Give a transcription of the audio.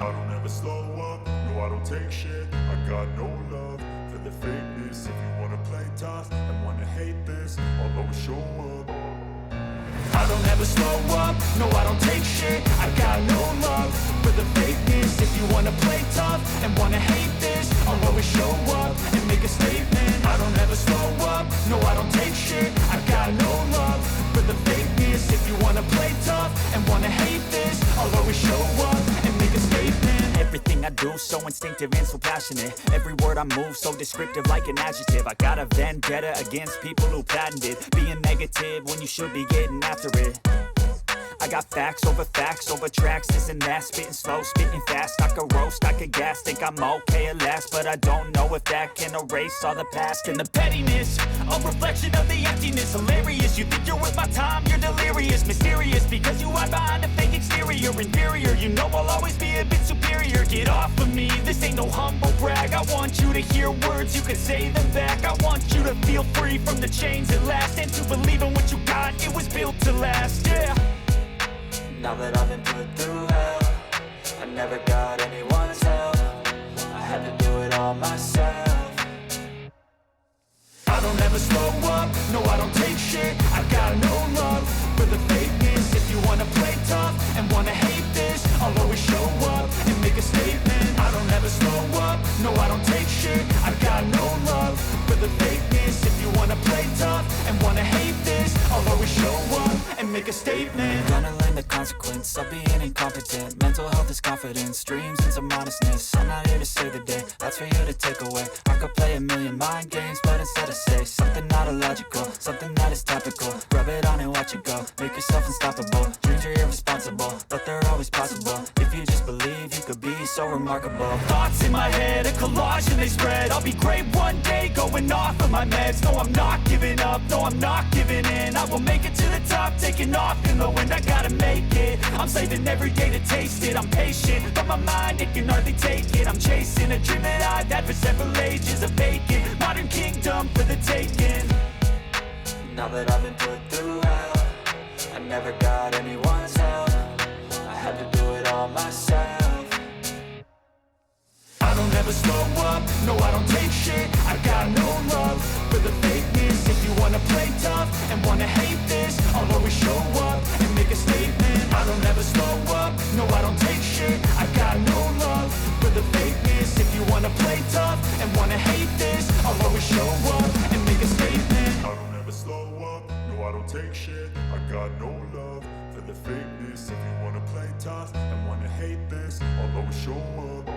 I don't ever slow up, no I don't take shit. I got no love for the fakeness. If you wanna play tough and wanna hate this, I'll always show up. I don't ever slow up, no I don't take shit. I got no love for the fakeness. If you wanna play tough and wanna hate this, I'll always show up and make a statement. I don't ever slow up, no I don't take shit. I got no love for the fakeness. If you wanna play tough and wanna hate this, I'll always show up and make a statement. Everything I do so instinctive and so passionate. Every word I move so descriptive like an adjective. I got a vendetta against people who patented being negative when you should be getting after it. I got facts over tracks, this and that. Spitting slow, spitting fast. I could roast, I could gas. Think I'm okay at last, but I don't know if that can erase all the past. And the pettiness, a reflection of the emptiness. Hilarious, you think you're worth my time, you're delirious. Mysterious, because you hide behind a fake exterior. Inferior, you know I'll always be a bit superior. Get off of me, this ain't no humble brag. I want you to hear words, you can say them back. I want you to feel free from the chains at last, and to believe in what you got, it was built to last, yeah. Now that I've been put through hell, I never got anyone's help. I had to do it all myself. I don't ever slow up, no I don't take shit. I got no love for the fakeness. If you wanna play tough and wanna hate this, I'll always show up and make a statement. I don't ever slow up, no I don't take shit. I got no love for the fakeness. If you wanna play tough and wanna hate this, I'll always show up and make a statement. Gonna learn the consequence of being incompetent. Mental health is confidence, dreams and some modestness. I'm not here to save the day, that's for you to take away. I could play a million mind games, but instead I say something not illogical, something that is topical. Rub it on and watch it go, make yourself unstoppable. Dreams are irresponsible, but they're always possible. If you just believe, you could be so remarkable. Thoughts in my head, a collage and they spread. I'll be great one day, going off of my meds. No, I'm not giving up, no, I'm not giving in. I will make it to the top, taking off in the wind. I gotta make it, I'm saving every day to taste it. I'm patient, but my mind, it can hardly take it. I'm chasing a dream that I've had for several ages. A vacant, modern kingdom for the taking. Now that I've been put through hell, I never got anyone's help. I had to do it all myself. I don't ever slow up, no I don't take shit. I got no love for the fakeness. If you wanna play tough and wanna hate this, I'll always show up and make a statement. I don't ever slow up, no I don't take shit. I got no love for the fakeness. If you wanna play tough and wanna hate this, I'll always show up and make a statement. I don't ever slow up, no I don't take shit. I got no love for the fakeness. If you wanna play tough and wanna hate this, I'll always show up.